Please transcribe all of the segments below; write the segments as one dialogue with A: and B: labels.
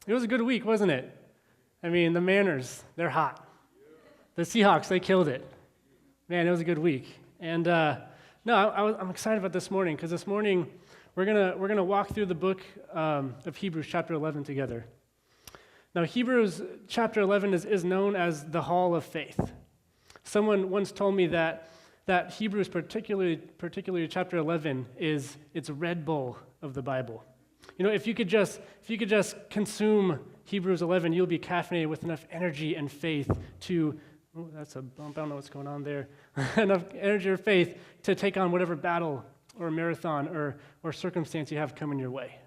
A: It was a good week, wasn't it? I mean, the Manners, they're hot. The Seahawks, they killed it. Man, it was a good week. And I'm excited about this morning because this morning we're gonna walk through the book of Hebrews chapter 11 together. Now, Hebrews chapter 11 is known as the Hall of Faith. Someone once told me that Hebrews, particularly chapter 11, is it's Red Bull of the Bible. You know, if you could just consume Hebrews 11, you'll be caffeinated with enough energy and faith to, that's a bump, I don't know what's going on there, enough energy or faith to take on whatever battle or marathon or circumstance you have coming your way.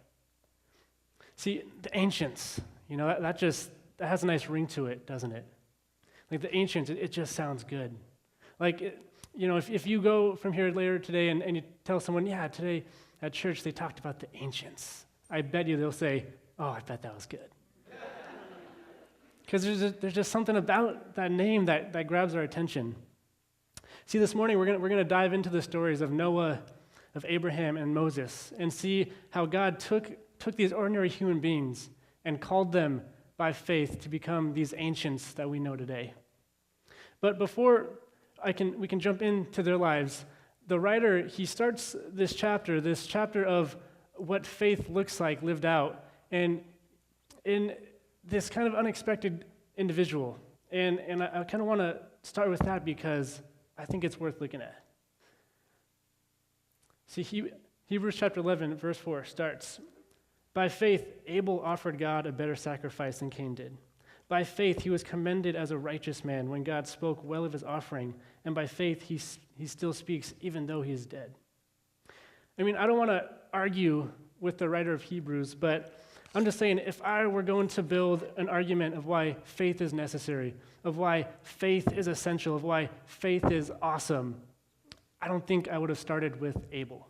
A: See, the ancients, you know, that has a nice ring to it, doesn't it? Like the ancients, it just sounds good. Like, you know, if you go from here later today and you tell someone, yeah, today at church they talked about the ancients, I bet you they'll say, oh, I bet that was good. Because there's just something about that name that grabs our attention. See, this morning we're gonna dive into the stories of Noah, of Abraham, and Moses, and see how God took these ordinary human beings and called them by faith to become these ancients that we know today. But before we can jump into their lives, the writer, he starts this chapter of what faith looks like lived out, and in this kind of unexpected individual. And I kind of want to start with that because I think it's worth looking at. See, Hebrews chapter 11, verse 4 starts, "By faith, Abel offered God a better sacrifice than Cain did. By faith, he was commended as a righteous man when God spoke well of his offering, and by faith, he still speaks even though he is dead." I mean, I don't want to argue with the writer of Hebrews, but I'm just saying, if I were going to build an argument of why faith is necessary, of why faith is essential, of why faith is awesome, I don't think I would have started with Abel.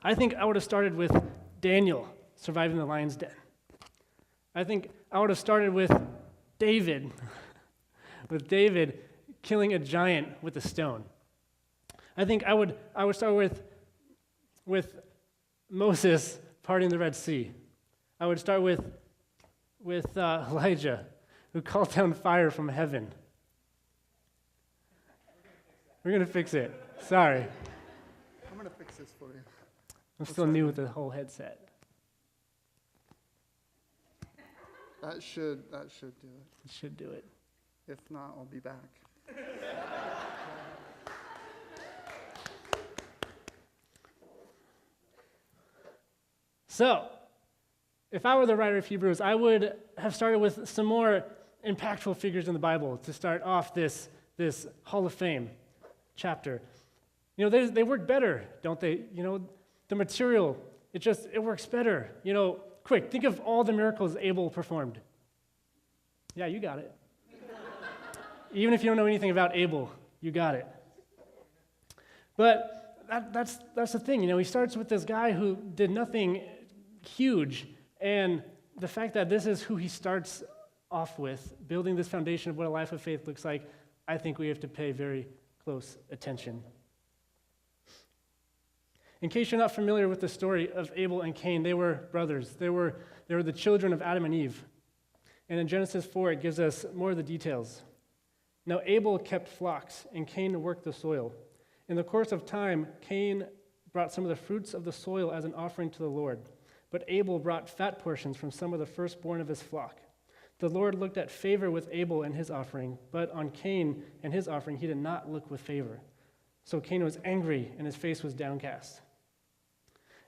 A: I think I would have started with Daniel surviving the lion's den. I think I would have started with David, killing a giant with a stone. I think I would start with Moses parting the Red Sea. I would start with Elijah, who called down fire from heaven. We're going to fix it. Sorry.
B: I'm going to fix this for you.
A: I'm still new with the whole headset.
B: That should do it.
A: It should do it.
B: If not, I'll be back.
A: So, if I were the writer of Hebrews, I would have started with some more impactful figures in the Bible to start off this Hall of Fame chapter. You know, they work better, don't they? You know, the material, it works better. You know, quick, think of all the miracles Abel performed. Yeah, you got it. Even if you don't know anything about Abel, you got it. But that's the thing, you know, he starts with this guy who did nothing huge, and the fact that this is who he starts off with, building this foundation of what a life of faith looks like, I think we have to pay very close attention. In case you're not familiar with the story of Abel and Cain, they were brothers. They were the children of Adam and Eve. And in Genesis 4, it gives us more of the details. Now Abel kept flocks, and Cain worked the soil. In the course of time, Cain brought some of the fruits of the soil as an offering to the Lord. But Abel brought fat portions from some of the firstborn of his flock. The Lord looked at favor with Abel and his offering, but on Cain and his offering he did not look with favor. So Cain was angry, and his face was downcast.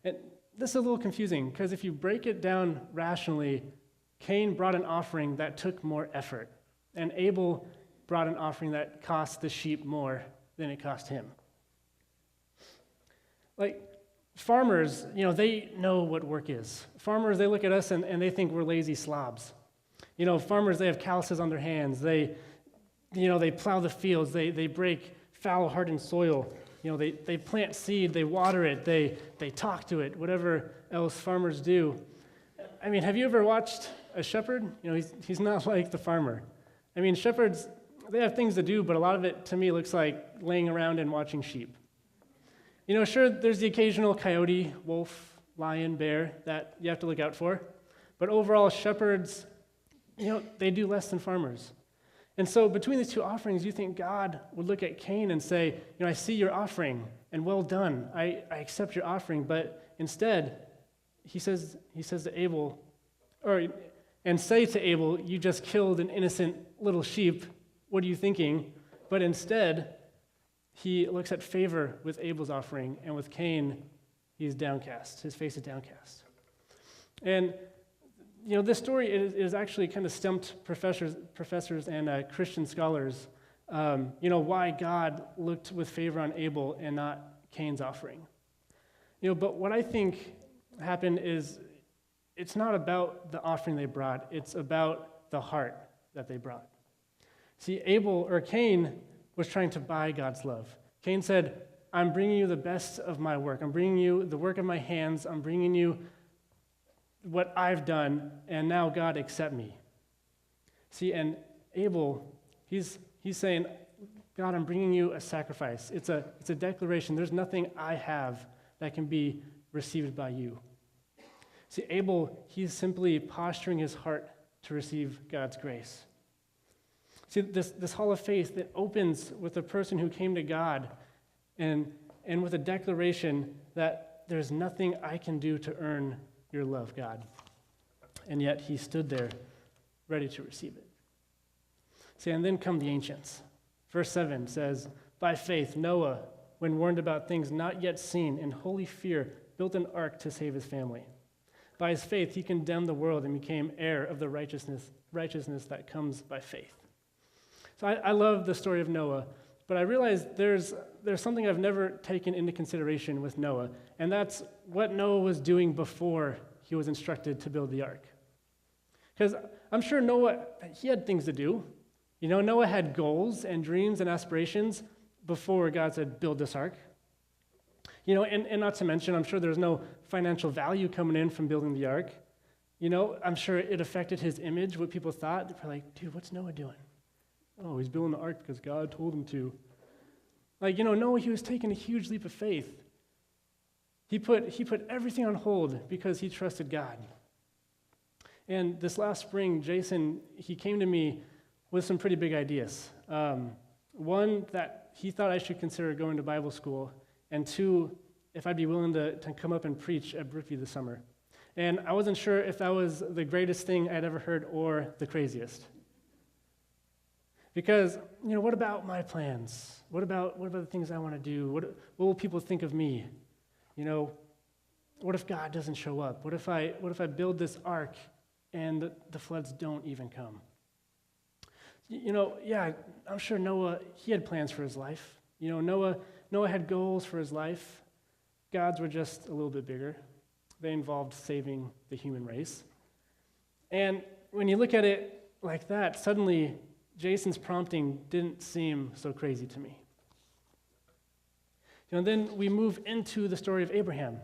A: And this is a little confusing, because if you break it down rationally, Cain brought an offering that took more effort, and Abel brought an offering that cost the sheep more than it cost him. Like, farmers, you know, they know what work is. Farmers, they look at us and they think we're lazy slobs. You know, farmers, they have calluses on their hands. They plow the fields. They break fallow, hardened soil. You know, they plant seed. They water it. They talk to it. Whatever else farmers do. I mean, have you ever watched a shepherd? You know, he's not like the farmer. I mean, shepherds, they have things to do, but a lot of it, to me, looks like laying around and watching sheep. You know, sure, there's the occasional coyote, wolf, lion, bear that you have to look out for, But overall, shepherds, they do less than farmers. And so between these two offerings, you think God would look at Cain and say, I see your offering, and well done. I accept your offering. But instead, he says to Abel, and say to Abel, you just killed an innocent little sheep. What are you thinking? But instead, he looks at favor with Abel's offering, and with Cain, he's downcast. His face is downcast. And this story is actually kind of stumped professors and Christian scholars, why God looked with favor on Abel and not Cain's offering. But what I think happened is it's not about the offering they brought, it's about the heart that they brought. See, Cain was trying to buy God's love. Cain said, I'm bringing you the best of my work. I'm bringing you the work of my hands. I'm bringing you what I've done, and now God, accept me. See, and Abel, he's saying, God, I'm bringing you a sacrifice. It's a declaration. There's nothing I have that can be received by you. See, Abel, he's simply posturing his heart to receive God's grace. See, this hall of faith that opens with a person who came to God and with a declaration that there's nothing I can do to earn your love, God. And yet he stood there ready to receive it. See, and then come the ancients. Verse 7 says, by faith, Noah, when warned about things not yet seen, in holy fear, built an ark to save his family. By his faith, he condemned the world and became heir of the righteousness that comes by faith. So I love the story of Noah, but I realize there's something I've never taken into consideration with Noah, and that's what Noah was doing before he was instructed to build the ark. Because I'm sure Noah, he had things to do. Noah had goals and dreams and aspirations before God said, build this ark. And not to mention, I'm sure there's no financial value coming in from building the ark. I'm sure it affected his image, what people thought. They're like, dude, what's Noah doing? Oh, he's building the ark because God told him to. Noah, he was taking a huge leap of faith. He put everything on hold because he trusted God. And this last spring, Jason, he came to me with some pretty big ideas. One, that he thought I should consider going to Bible school, and two, if I'd be willing to come up and preach at Brookview this summer. And I wasn't sure if that was the greatest thing I'd ever heard or the craziest. Because, what about my plans? What about the things I want to do? What will people think of me? What if God doesn't show up? What if I build this ark and the floods don't even come? I'm sure Noah, he had plans for his life. Noah had goals for his life. God's were just a little bit bigger. They involved saving the human race. And when you look at it like that, suddenly Jason's prompting didn't seem so crazy to me. Then we move into the story of Abraham,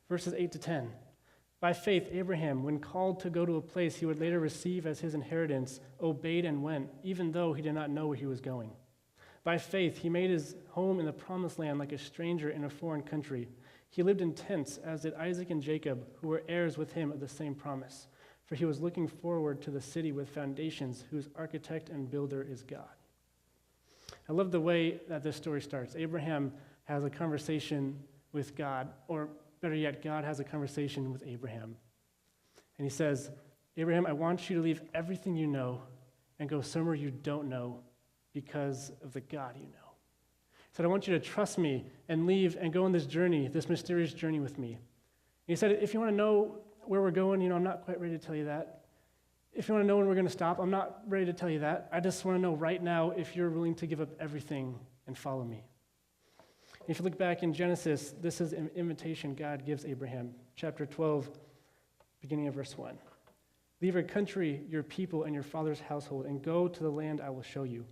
A: verses 8 to 10. By faith, Abraham, when called to go to a place he would later receive as his inheritance, obeyed and went, even though he did not know where he was going. By faith, he made his home in the promised land like a stranger in a foreign country. He lived in tents, as did Isaac and Jacob, who were heirs with him of the same promise. For he was looking forward to the city with foundations, whose architect and builder is God. I love the way that this story starts. Abraham has a conversation with God, or better yet, God has a conversation with Abraham. And he says, Abraham, I want you to leave everything you know and go somewhere you don't know because of the God you know. He said, I want you to trust me and leave and go on this journey, this mysterious journey with me. And he said, if you want to know where we're going, I'm not quite ready to tell you that. If you want to know when we're going to stop, I'm not ready to tell you that. I just want to know right now if you're willing to give up everything and follow me. If you look back in Genesis, this is an invitation God gives Abraham. Chapter 12, beginning of verse 1. Leave your country, your people, and your father's household, and go to the land I will show you.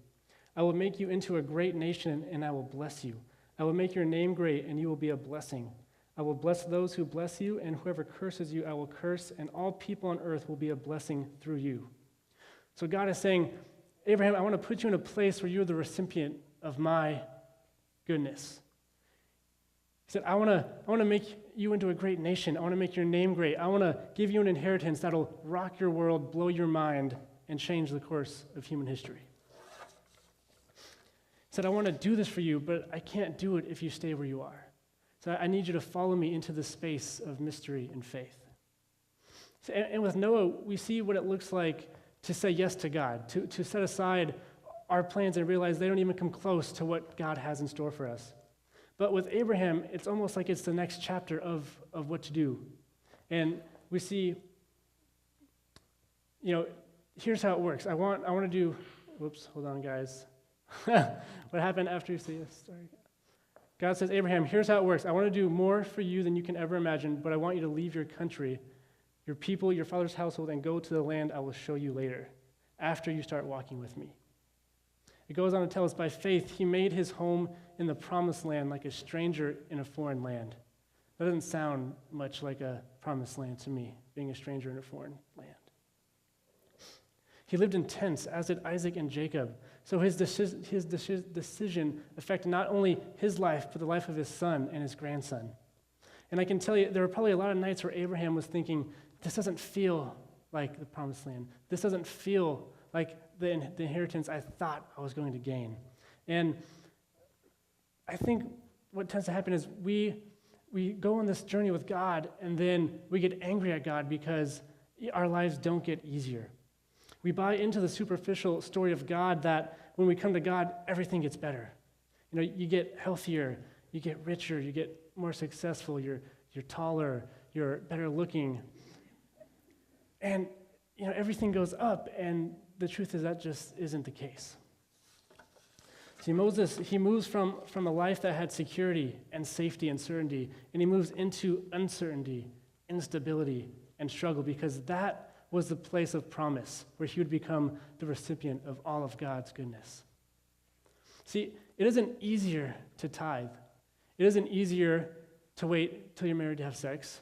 A: I will make you into a great nation, and I will bless you. I will make your name great, and you will be a blessing. I will bless those who bless you, and whoever curses you I will curse, and all people on earth will be a blessing through you. So God is saying, Abraham, I want to put you in a place where you're the recipient of my goodness. He said, I want to make you into a great nation. I want to make your name great. I want to give you an inheritance that'll rock your world, blow your mind, and change the course of human history. He said, I want to do this for you, but I can't do it if you stay where you are. So I need you to follow me into the space of mystery and faith. And with Noah, we see what it looks like to say yes to God, to set aside our plans and realize they don't even come close to what God has in store for us. But with Abraham, it's almost like it's the next chapter of what to do. And we see, here's how it works. I want to do, whoops, hold on, guys. What happened after you say yes? Sorry. God says, Abraham, here's how it works. I want to do more for you than you can ever imagine, but I want you to leave your country, your people, your father's household, and go to the land I will show you later, after you start walking with me. It goes on to tell us, by faith, he made his home in the promised land like a stranger in a foreign land. That doesn't sound much like a promised land to me, being a stranger in a foreign land. He lived in tents, as did Isaac and Jacob. So his decision affected not only his life, but the life of his son and his grandson. And I can tell you, there were probably a lot of nights where Abraham was thinking, this doesn't feel like the promised land. This doesn't feel like the inheritance I thought I was going to gain. And I think what tends to happen is we go on this journey with God, and then we get angry at God because our lives don't get easier. We buy into the superficial story of God that when we come to God, everything gets better. You get healthier, you get richer, you get more successful, you're taller, you're better looking. And everything goes up, and the truth is that just isn't the case. See, Moses, he moves from a life that had security and safety and certainty, and he moves into uncertainty, instability, and struggle, because that was the place of promise where he would become the recipient of all of God's goodness. See, it isn't easier to tithe. It isn't easier to wait till you're married to have sex.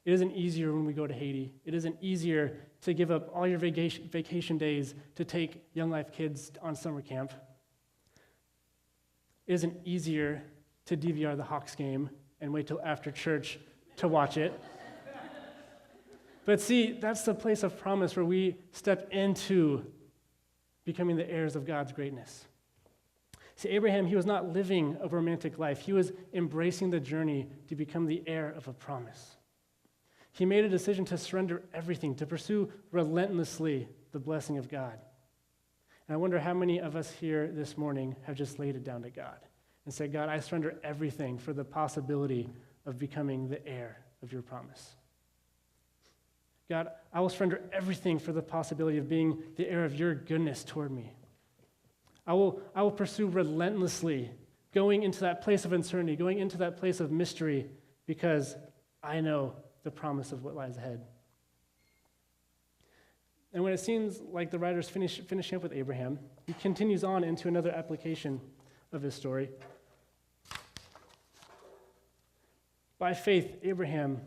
A: It isn't easier when we go to Haiti. It isn't easier to give up all your vacation days to take Young Life kids on summer camp. It isn't easier to DVR the Hawks game and wait till after church to watch it. But see, that's the place of promise where we step into becoming the heirs of God's greatness. See, Abraham, he was not living a romantic life. He was embracing the journey to become the heir of a promise. He made a decision to surrender everything, to pursue relentlessly the blessing of God. And I wonder how many of us here this morning have just laid it down to God and said, God, I surrender everything for the possibility of becoming the heir of your promise. God, I will surrender everything for the possibility of being the heir of your goodness toward me. I will pursue relentlessly, going into that place of uncertainty, going into that place of mystery, because I know the promise of what lies ahead. And when it seems like the writer's finishing up with Abraham, he continues on into another application of his story. By faith, Abraham,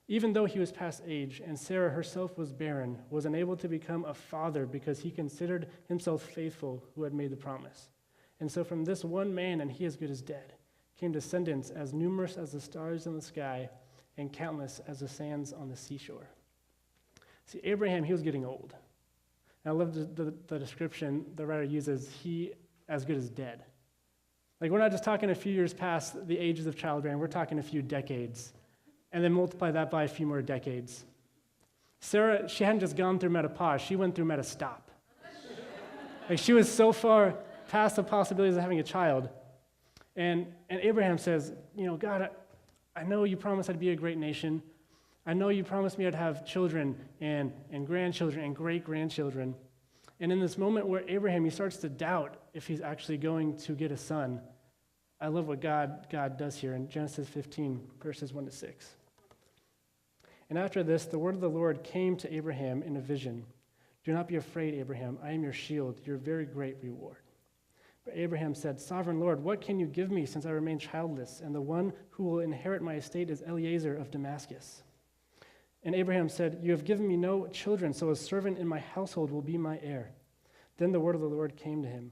A: even though he was past age and Sarah herself was barren, was unable to become a father because he considered himself faithful who had made the promise. And so from this one man, and he as good as dead, came descendants as numerous as the stars in the sky and countless as the sands on the seashore. See, Abraham, he was getting old. And I love the description the writer uses, he as good as dead. Like, we're not just talking a few years past the ages of childbearing, we're talking a few decades. And then multiply that by a few more decades. Sarah, she hadn't just gone through menopause, she went through metastop. Like, she was so far past the possibilities of having a child. And Abraham says, God, I know you promised I'd be a great nation. I know you promised me I'd have children and grandchildren and great-grandchildren. And in this moment where Abraham, he starts to doubt if he's actually going to get a son, I love what God does here in Genesis 15, verses 1 to 6. And after this, the word of the Lord came to Abraham in a vision. Do not be afraid, Abraham. I am your shield, your very great reward. But Abraham said, Sovereign Lord, what can you give me since I remain childless? And the one who will inherit my estate is Eliezer of Damascus. And Abraham said, You have given me no children, so a servant in my household will be my heir. Then the word of the Lord came to him.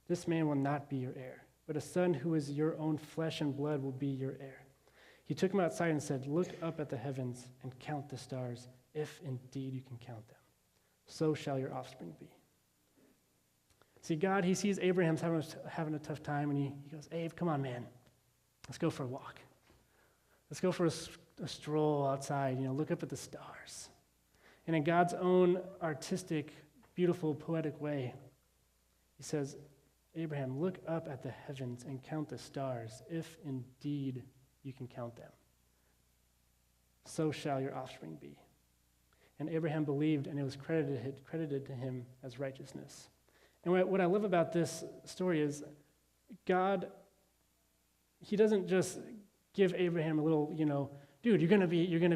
A: This man will not be your heir, but a son who is your own flesh and blood will be your heir. He took him outside and said, "Look up at the heavens and count the stars, if indeed you can count them. So shall your offspring be." See, God, he sees Abraham's having a tough time, and he goes, "Abe, come on, man. Let's go for a walk. Let's go for a stroll outside, look up at the stars." And in God's own artistic, beautiful, poetic way, he says, "Abraham, look up at the heavens and count the stars, if indeed you can count them. So shall your offspring be." And Abraham believed, and it was credited to him as righteousness. And what I love about this story is God, he doesn't just give Abraham a little, dude, you're gonna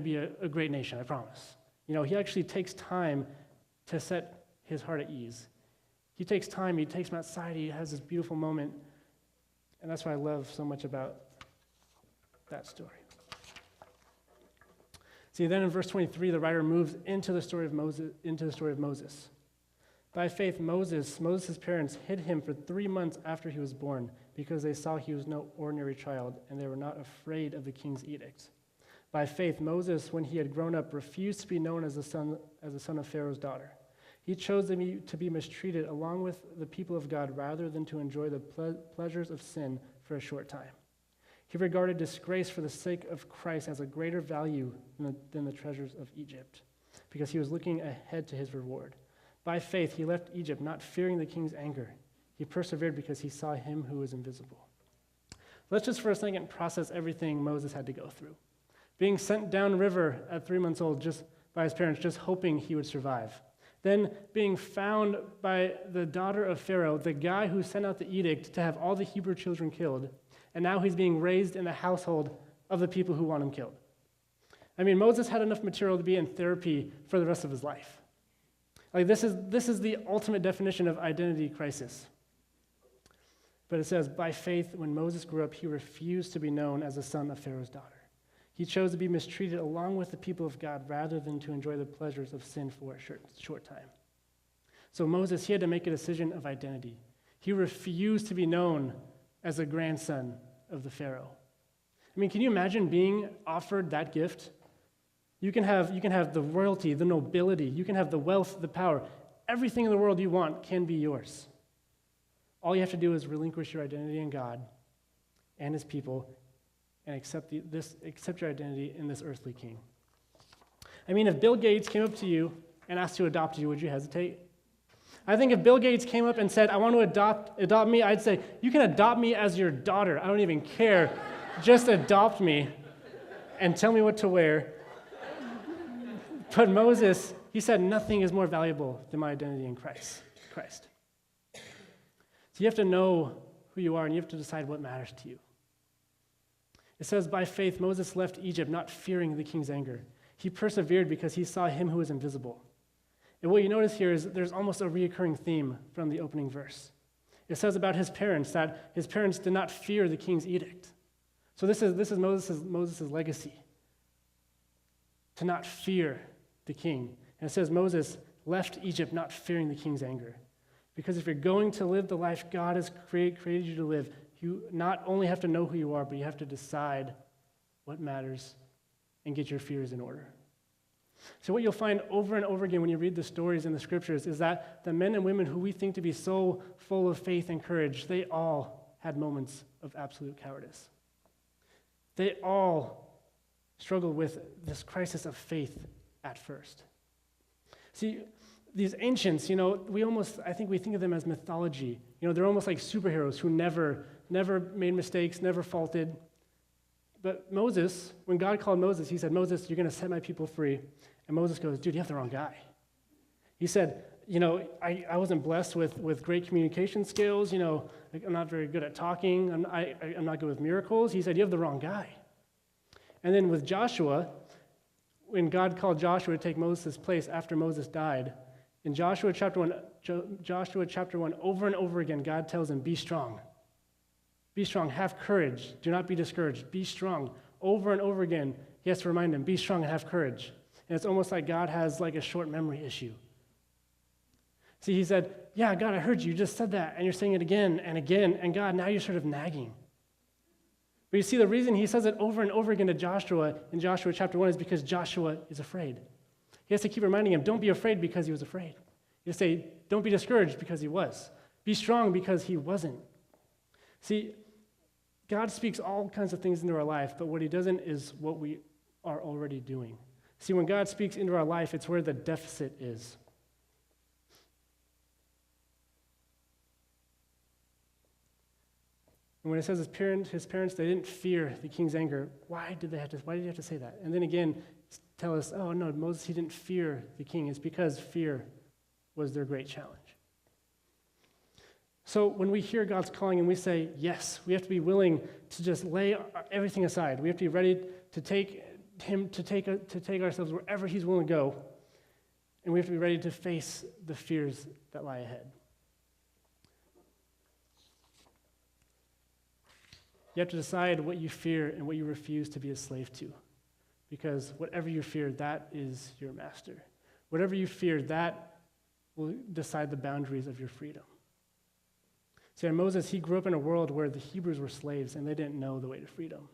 A: be a great nation, I promise. He actually takes time to set his heart at ease. He takes time, he takes him outside, he has this beautiful moment, and that's what I love so much about that story. See, then in verse 23, the writer moves into the story of Moses. By faith, Moses' parents hid him for 3 months after he was born, because they saw he was no ordinary child, and they were not afraid of the king's edict. By faith, Moses, when he had grown up, refused to be known as the son of Pharaoh's daughter. He chose to be mistreated along with the people of God rather than to enjoy the pleasures of sin for a short time. He regarded disgrace for the sake of Christ as a greater value than the treasures of Egypt, because he was looking ahead to his reward. By faith, he left Egypt, not fearing the king's anger. He persevered because he saw him who was invisible. Let's just for a second process everything Moses had to go through. Being sent downriver at 3 months old just by his parents, just hoping he would survive. Then being found by the daughter of Pharaoh, the guy who sent out the edict to have all the Hebrew children killed, and now he's being raised in the household of the people who want him killed. Moses had enough material to be in therapy for the rest of his life. This is the ultimate definition of identity crisis. But it says, by faith, when Moses grew up, he refused to be known as the son of Pharaoh's daughter. He chose to be mistreated along with the people of God rather than to enjoy the pleasures of sin for a short time. So Moses, he had to make a decision of identity. He refused to be known as the grandson of the Pharaoh. Can you imagine being offered that gift? You can have the royalty, the nobility, you can have the wealth, the power. Everything in the world you want can be yours. All you have to do is relinquish your identity in God and his people and accept your identity in this earthly king. If Bill Gates came up to you and asked to adopt you, would you hesitate? I think if Bill Gates came up and said, "I want to adopt me," I'd say, "You can adopt me as your daughter. I don't even care. Just adopt me and tell me what to wear." But Moses, he said, "Nothing is more valuable than my identity in Christ." So you have to know who you are, and you have to decide what matters to you. It says, by faith, Moses left Egypt, not fearing the king's anger. He persevered because he saw him who was invisible. And what you notice here is there's almost a reoccurring theme from the opening verse. It says about his parents that his parents did not fear the king's edict. So this is Moses' legacy, to not fear the king. And it says Moses left Egypt not fearing the king's anger. Because if you're going to live the life God has created you to live, you not only have to know who you are, but you have to decide what matters and get your fears in order. So what you'll find over and over again when you read the stories in the scriptures is that the men and women who we think to be so full of faith and courage, they all had moments of absolute cowardice. They all struggled with this crisis of faith at first. See, these ancients, I think we think of them as mythology. They're almost like superheroes who never made mistakes, never faulted. But Moses, when God called Moses, he said, "Moses, you're going to set my people free." And Moses goes, "Dude, you have the wrong guy." He said, I wasn't blessed with great communication skills. I'm not very good at talking. I'm not good with miracles. He said, "You have the wrong guy." And then with Joshua, when God called Joshua to take Moses' place after Moses died, in Joshua chapter 1, over and over again, God tells him, "Be strong. Be strong, have courage, do not be discouraged, be strong." Over and over again, he has to remind him, be strong and have courage. And it's almost like God has like a short memory issue. See, he said, "Yeah, God, I heard you just said that, and you're saying it again and again, and God, now you're sort of nagging." But you see, the reason he says it over and over again to Joshua in Joshua chapter 1 is because Joshua is afraid. He has to keep reminding him, don't be afraid because he was afraid. He has to say, don't be discouraged because he was. Be strong because he wasn't. See, God speaks all kinds of things into our life, but what he doesn't is what we are already doing. See, when God speaks into our life, it's where the deficit is. And when it says his parents, they didn't fear the king's anger, why did he have to say that? And then again, tell us, oh no, Moses, he didn't fear the king. It's because fear was their great challenge. So when we hear God's calling and we say yes, we have to be willing to just lay everything aside. We have to be ready to take ourselves wherever he's willing to go. And we have to be ready to face the fears that lie ahead. You have to decide what you fear and what you refuse to be a slave to. Because whatever you fear, that is your master. Whatever you fear, that will decide the boundaries of your freedom. See, Moses, he grew up in a world where the Hebrews were slaves and they didn't know the way to freedom.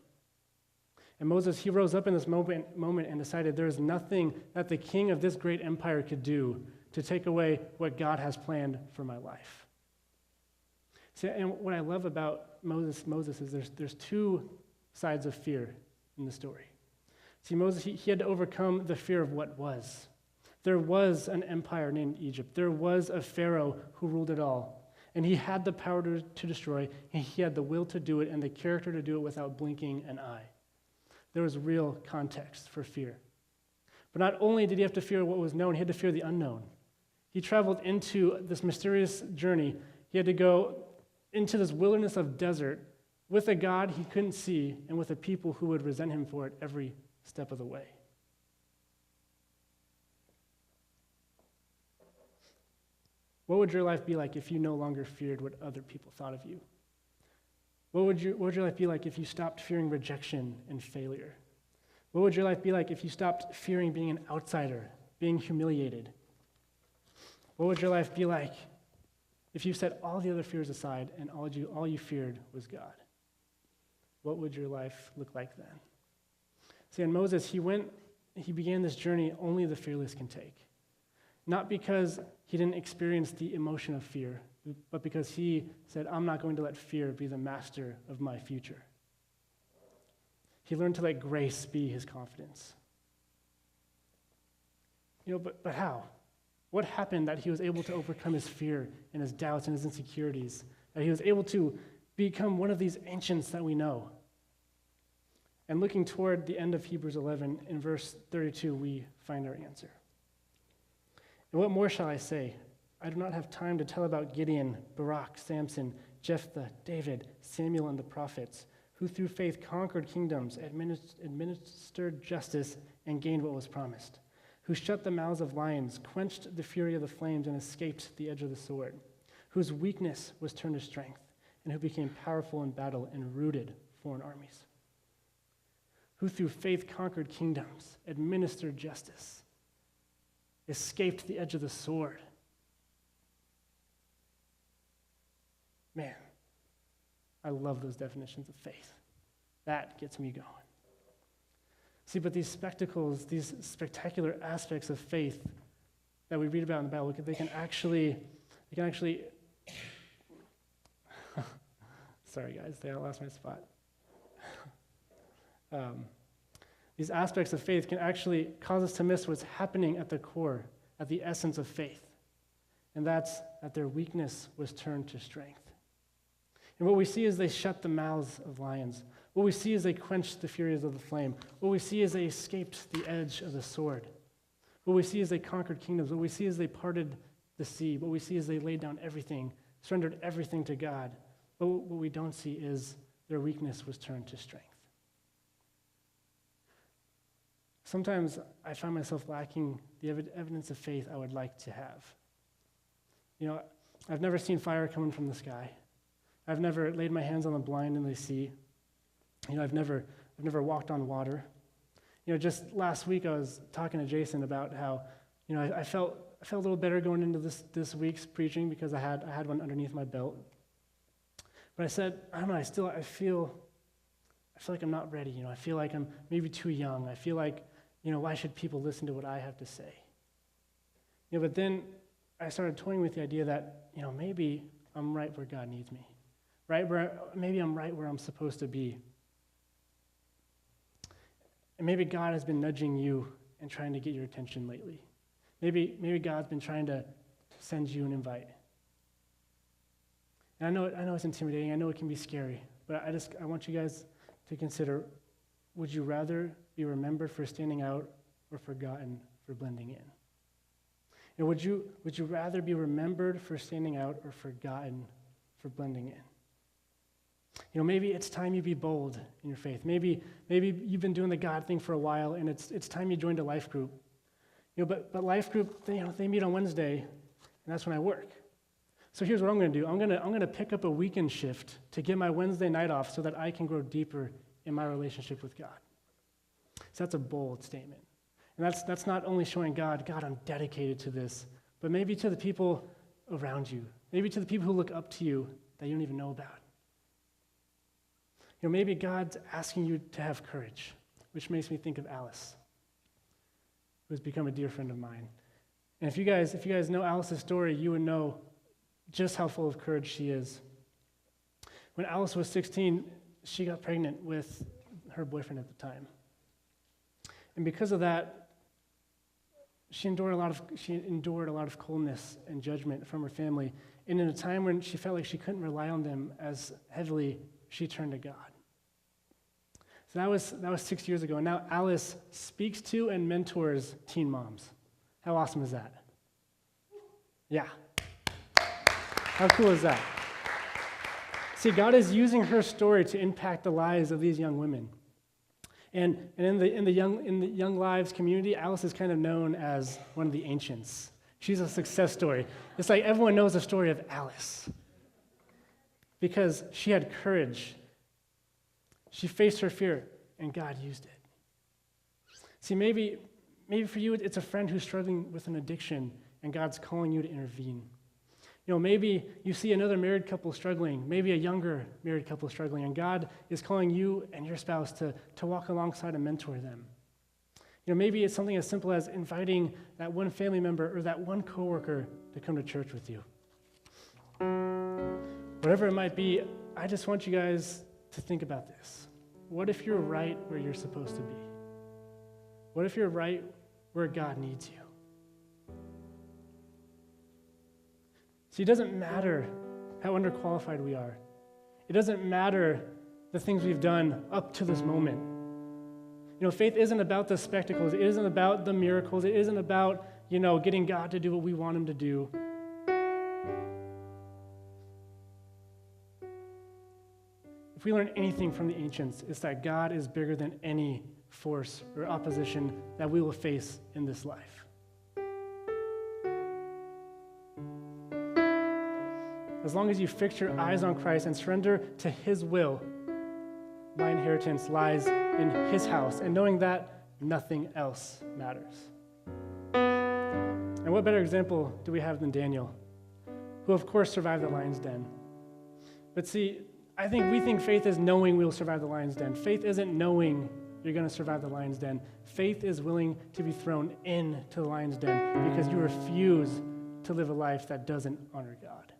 A: And Moses, he rose up in this moment and decided there is nothing that the king of this great empire could do to take away what God has planned for my life. See, and what I love about Moses is there's two sides of fear in the story. See, Moses, he had to overcome the fear of what was. There was an empire named Egypt. There was a Pharaoh who ruled it all. And he had the power to destroy, and he had the will to do it and the character to do it without blinking an eye. There was real context for fear. But not only did he have to fear what was known, he had to fear the unknown. He traveled into this mysterious journey. He had to go into this wilderness of desert with a God he couldn't see and with a people who would resent him for it every step of the way. What would your life be like if you no longer feared what other people thought of you? What would your life be like if you stopped fearing rejection and failure? What would your life be like if you stopped fearing being an outsider, being humiliated? What would your life be like if you set all the other fears aside and all you feared was God? What would your life look like then? See, and Moses, he began this journey only the fearless can take. Not because he didn't experience the emotion of fear, but because he said, I'm not going to let fear be the master of my future. He learned to let grace be his confidence. But how? What happened that he was able to overcome his fear and his doubts and his insecurities? That he was able to become one of these ancients that we know? And looking toward the end of Hebrews 11, in verse 32, we find our answer. And what more shall I say? I do not have time to tell about Gideon, Barak, Samson, Jephthah, David, Samuel, and the prophets, who through faith conquered kingdoms, administered justice, and gained what was promised, who shut the mouths of lions, quenched the fury of the flames, and escaped the edge of the sword, whose weakness was turned to strength, and who became powerful in battle and routed foreign armies, who through faith conquered kingdoms, administered justice, escaped the edge of the sword. Man, I love those definitions of faith. That gets me going. See, but these spectacles, these spectacular aspects of faith that we read about in the Bible, they can actually sorry guys, I lost my spot. These aspects of faith can actually cause us to miss what's happening at the core, at the essence of faith. And that's that their weakness was turned to strength. And what we see is they shut the mouths of lions. What we see is they quenched the furies of the flame. What we see is they escaped the edge of the sword. What we see is they conquered kingdoms. What we see is they parted the sea. What we see is they laid down everything, surrendered everything to God. But what we don't see is their weakness was turned to strength. Sometimes I find myself lacking the evidence of faith I would like to have. I've never seen fire coming from the sky. I've never laid my hands on the blind and they see. I've never walked on water. Just last week I was talking to Jason about how, I felt a little better going into this week's preaching because I had one underneath my belt. But I said, I don't know, I feel like I'm not ready. I feel like I'm maybe too young. I feel like, why should people listen to what I have to say? But then I started toying with the idea that, maybe I'm right where God needs me, right? Maybe I'm right where I'm supposed to be. And maybe God has been nudging you and trying to get your attention lately. Maybe God's been trying to send you an invite. And I know it's intimidating. I know it can be scary. But I want you guys to consider, would you rather be remembered for standing out or forgotten for blending in? Would you rather be remembered for standing out or forgotten for blending in? Maybe it's time you be bold in your faith. Maybe you've been doing the God thing for a while, and it's time you joined a life group. But life group, they meet on Wednesday, and that's when I work. So here's what I'm going to do. I'm going to pick up a weekend shift to get my Wednesday night off so that I can grow deeper in my relationship with God. So that's a bold statement. And that's not only showing God, I'm dedicated to this, but maybe to the people around you, maybe to the people who look up to you that you don't even know about. Maybe God's asking you to have courage, which makes me think of Alice, who's become a dear friend of mine. And if you guys know Alice's story, you would know just how full of courage she is. When Alice was 16, she got pregnant with her boyfriend at the time. And because of that, she endured a lot of coldness and judgment from her family. And in a time when she felt like she couldn't rely on them as heavily, she turned to God. So that was 6 years ago. And now Alice speaks to and mentors teen moms. How awesome is that? Yeah. How cool is that? See, God is using her story to impact the lives of these young women. And in the Young Lives community, Alice is kind of known as one of the ancients. She's a success story. It's like everyone knows the story of Alice because she had courage. She faced her fear, and God used it. See, maybe for you, it's a friend who's struggling with an addiction, and God's calling you to intervene. Maybe you see another married couple struggling, maybe a younger married couple struggling, and God is calling you and your spouse to walk alongside and mentor them. Maybe it's something as simple as inviting that one family member or that one coworker to come to church with you. Whatever it might be, I just want you guys to think about this. What if you're right where you're supposed to be? What if you're right where God needs you? See, it doesn't matter how underqualified we are. It doesn't matter the things we've done up to this moment. Faith isn't about the spectacles. It isn't about the miracles. It isn't about, getting God to do what we want him to do. If we learn anything from the ancients, it's that God is bigger than any force or opposition that we will face in this life. As long as you fix your eyes on Christ and surrender to his will, my inheritance lies in his house, and knowing that nothing else matters. And what better example do we have than Daniel, who of course survived the lion's den. But see, we think faith is knowing we'll survive the lion's den. Faith isn't knowing you're going to survive the lion's den. Faith is willing to be thrown into the lion's den because you refuse to live a life that doesn't honor God.